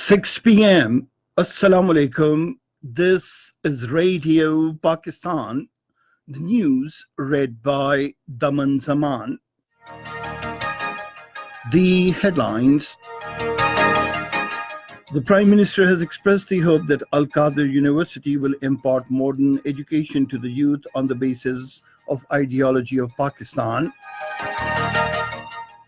6 p.m. Assalamu alaikum. This is Radio Pakistan. The news read by Daman Zaman. The headlines. The Prime Minister has expressed the hope that Al-Qadir University will impart modern education to the youth on the basis of ideology of Pakistan.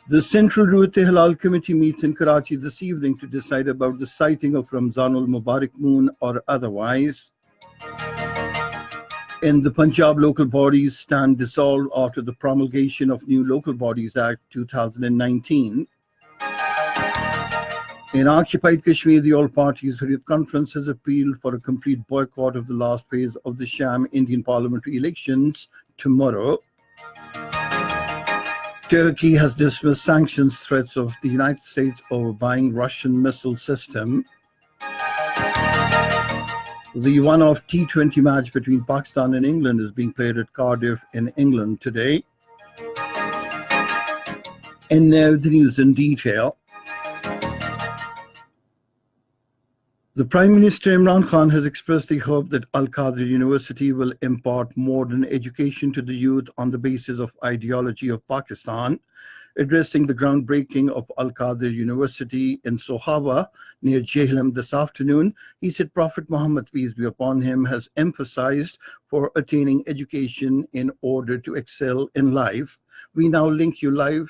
The Central Ruwat-e-Hilal Committee meets in Karachi this evening to decide about the sighting of Ramzanul Mubarak moon or otherwise. In the Punjab, local bodies stand dissolved after the promulgation of new Local Bodies Act 2019. In occupied Kashmir, the All Parties Hurriyat Conference has appealed for a complete boycott of the last phase of the sham Indian parliamentary elections tomorrow. Turkey has dismissed sanctions threats of the United States over buying Russian missile system. The one-off T20 match between Pakistan and England is being played at Cardiff in England today. And now the news in detail. The Prime Minister Imran Khan has expressed the hope that Al-Qadir University will impart modern education to the youth on the basis of ideology of Pakistan. Addressing the groundbreaking of Al-Qadir University in Sohawa near Jhelum this afternoon, he said Prophet Muhammad, peace be upon him, has emphasized for attaining education in order to excel in life. We now link you live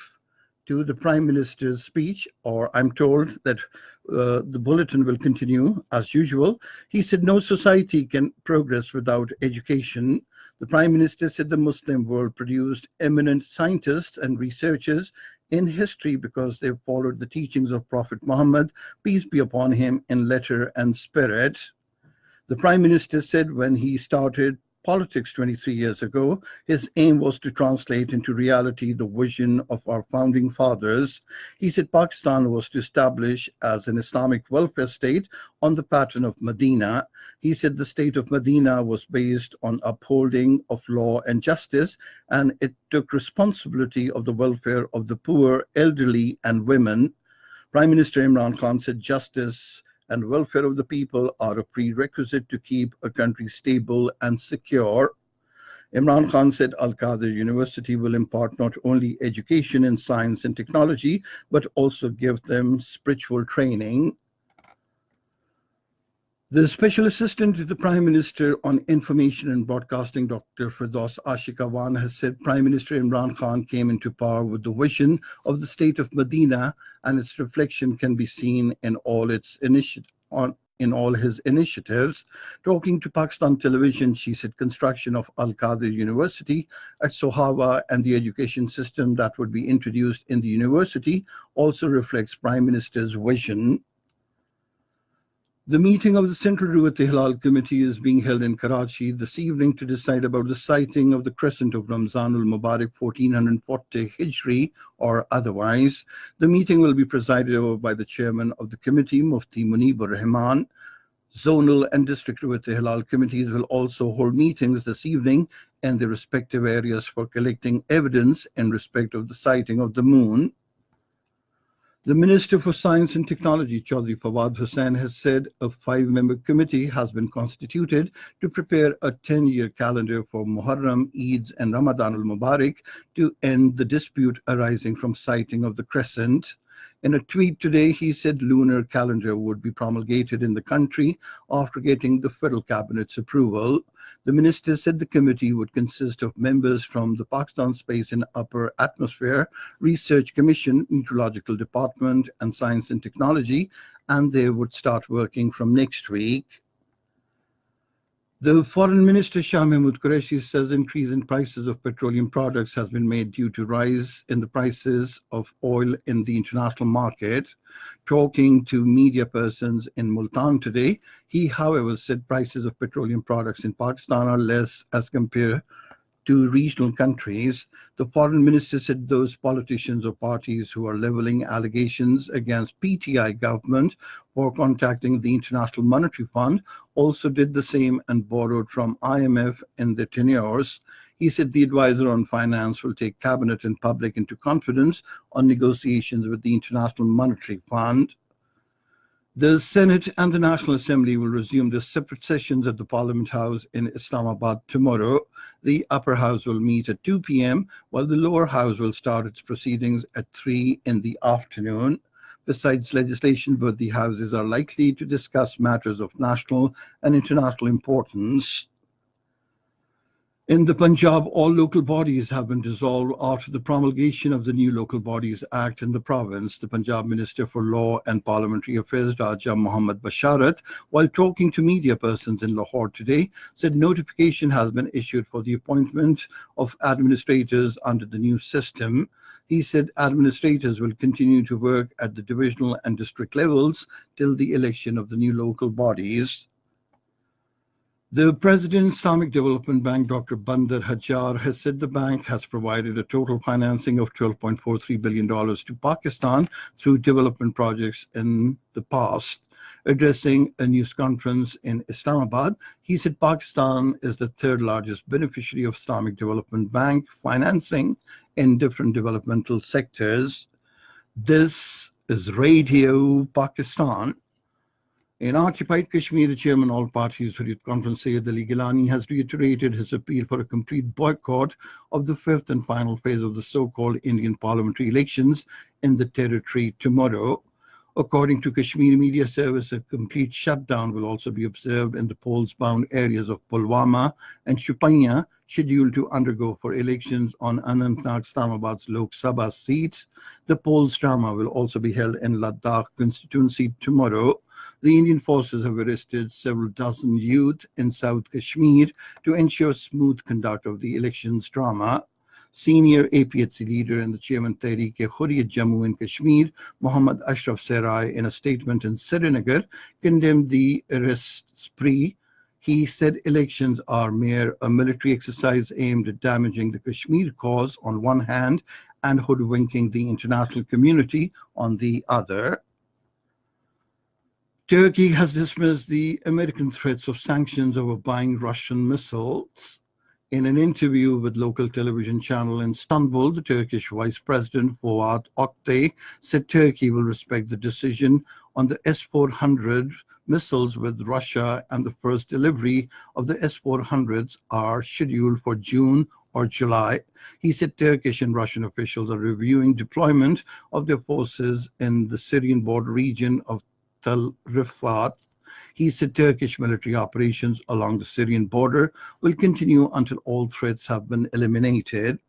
to the Prime Minister's speech, or I'm told that the bulletin will continue as usual. He said no society can progress without education. The Prime Minister said the Muslim world produced eminent scientists and researchers in history because they followed the teachings of Prophet Muhammad, peace be upon him, in letter and spirit. The Prime Minister said when he started politics 23 years ago, his aim was to translate into reality the vision of our founding fathers. He said Pakistan was to establish as an Islamic welfare state on the pattern of Medina. He said the state of Medina was based on upholding of law and justice, and it took responsibility of the welfare of the poor, elderly, and women. Prime Minister Imran Khan said justice and welfare of the people are a prerequisite to keep a country stable and secure. Imran Khan said Al-Qadir University will impart not only education in science and technology, but also give them spiritual training. The Special Assistant to the Prime Minister on Information and Broadcasting, Dr. Firdaus Ashikawan, has said Prime Minister Imran Khan came into power with the vision of the state of Medina, and its reflection can be seen in all his initiatives. Talking to Pakistan Television, she said construction of Al-Qadir University at Sohawa and the education system that would be introduced in the university also reflects Prime Minister's vision. The meeting of the Central Ruwat-e-Hilal Committee is being held in Karachi this evening to decide about the sighting of the crescent of Ramzanul Mubarak 1440 Hijri or otherwise. The meeting will be presided over by the chairman of the committee, Mufti Munibur Rahman. Zonal and district Ruwat-e-Hilal committees will also hold meetings this evening in their respective areas for collecting evidence in respect of the sighting of the moon. The Minister for Science and Technology, Chaudhry Fawad Hussain, has said a 5-member committee has been constituted to prepare a 10-year calendar for Muharram, Eids, and Ramadan al-Mubarak to end the dispute arising from sighting of the crescent. In a tweet today, he said lunar calendar would be promulgated in the country after getting the federal cabinet's approval. The minister said the committee would consist of members from the Pakistan Space and Upper Atmosphere Research Commission, Meteorological Department, and Science and Technology, and they would start working from next week. The Foreign Minister Shah Mahmood Qureshi says increase in prices of petroleum products has been made due to rise in the prices of oil in the international market. Talking to media persons in Multan today, he, however, said prices of petroleum products in Pakistan are less as compared to regional countries. The foreign minister said those politicians or parties who are leveling allegations against PTI government for contacting the International Monetary Fund also did the same and borrowed from IMF in their tenures. He said the advisor on finance will take cabinet and public into confidence on negotiations with the International Monetary Fund. The Senate and the National Assembly will resume their separate sessions at the Parliament House in Islamabad tomorrow. The upper house will meet at 2 p.m., while the lower house will start its proceedings at 3 in the afternoon. Besides legislation, both the houses are likely to discuss matters of national and international importance. In the Punjab, all local bodies have been dissolved after the promulgation of the new Local Bodies Act in the province. The Punjab Minister for Law and Parliamentary Affairs, Raja Muhammad Basharat, while talking to media persons in Lahore today, said notification has been issued for the appointment of administrators under the new system. He said administrators will continue to work at the divisional and district levels till the election of the new local bodies. The President Islamic Development Bank, Dr. Bandar Hajjar, has said the bank has provided a total financing of $12.43 billion to Pakistan through development projects in the past. Addressing a news conference in Islamabad, he said Pakistan is the third largest beneficiary of Islamic Development Bank financing in different developmental sectors. This is Radio Pakistan. In occupied Kashmir, the chairman of all parties Hurriyat Conference, Sayyid Ali Gilani, has reiterated his appeal for a complete boycott of the fifth and final phase of the so-called Indian parliamentary elections in the territory tomorrow. According to Kashmir Media Service, a complete shutdown will also be observed in the polls-bound areas of Pulwama and Shupanya, scheduled to undergo for elections on Anantnag Islamabad's Lok Sabha seat. The polls drama will also be held in Ladakh constituency tomorrow. The Indian forces have arrested several dozen youth in South Kashmir to ensure smooth conduct of the elections drama. Senior APHC leader and the chairman Tehreek-e-Hurriyat Jammu and Kashmir, Mohammad Ashraf Serai, in a statement in Srinagar, condemned the arrest spree. He said elections are mere a military exercise aimed at damaging the Kashmir cause on one hand and hoodwinking the international community on the other. Turkey has dismissed the American threats of sanctions over buying Russian missiles. In an interview with local television channel in Istanbul, the Turkish Vice President Fuat Oktay said Turkey will respect the decision on the S-400 missiles with Russia, and the first delivery of the S-400s are scheduled for June or July. He said Turkish and Russian officials are reviewing deployment of their forces in the Syrian border region of Tel Rifat. He said Turkish military operations along the Syrian border will continue until all threats have been eliminated.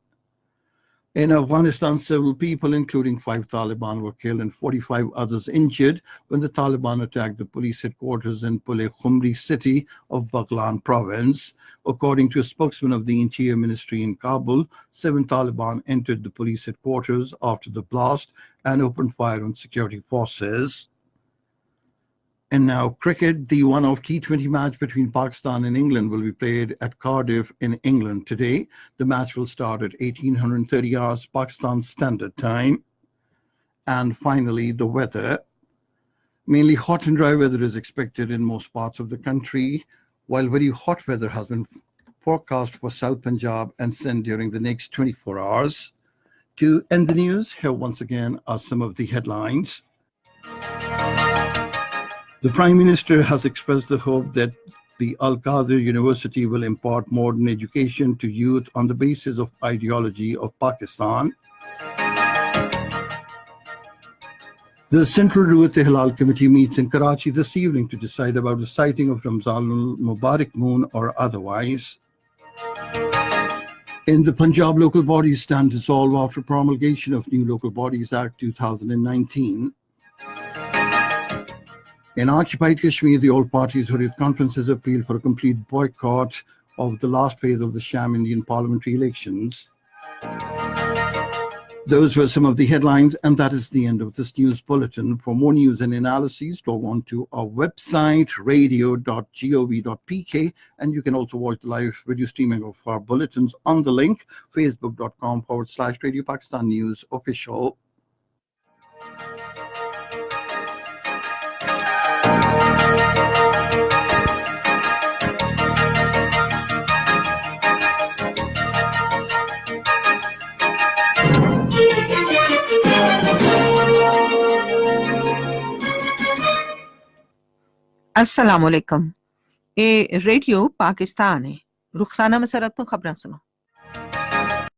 In Afghanistan, several people, including 5 Taliban, were killed and 45 others injured when the Taliban attacked the police headquarters in Pule Khumri city of Baghlan province. According to a spokesman of the Interior Ministry in Kabul, 7 Taliban entered the police headquarters after the blast and opened fire on security forces. And now cricket, the one-off T20 match between Pakistan and England will be played at Cardiff in England today. The match will start at 1830 hours Pakistan Standard Time. And finally, the weather. Mainly hot and dry weather is expected in most parts of the country, while very hot weather has been forecast for South Punjab and Sindh during the next 24 hours. To end the news, here once again are some of the headlines. The Prime Minister has expressed the hope that the Al-Qadir University will impart modern education to youth on the basis of ideology of Pakistan. The Central Ruwat Hilal Committee meets in Karachi this evening to decide about the sighting of Ramzanul Mubarak moon or otherwise. In the Punjab, local bodies stand dissolved after promulgation of new Local Bodies Act 2019. In occupied Kashmir, the All Parties Hurriyat Conference has appealed for a complete boycott of the last phase of the sham Indian parliamentary elections. Those were some of the headlines, and that is the end of this news bulletin. For more news and analyses, log on to our website, radio.gov.pk, and you can also watch the live video streaming of our bulletins on the link, facebook.com/Radio Pakistan News Official. अस्सलाम वालेकुम। ये radio Pakistan है। रुखसाना मसरत तो खबरें सुनो।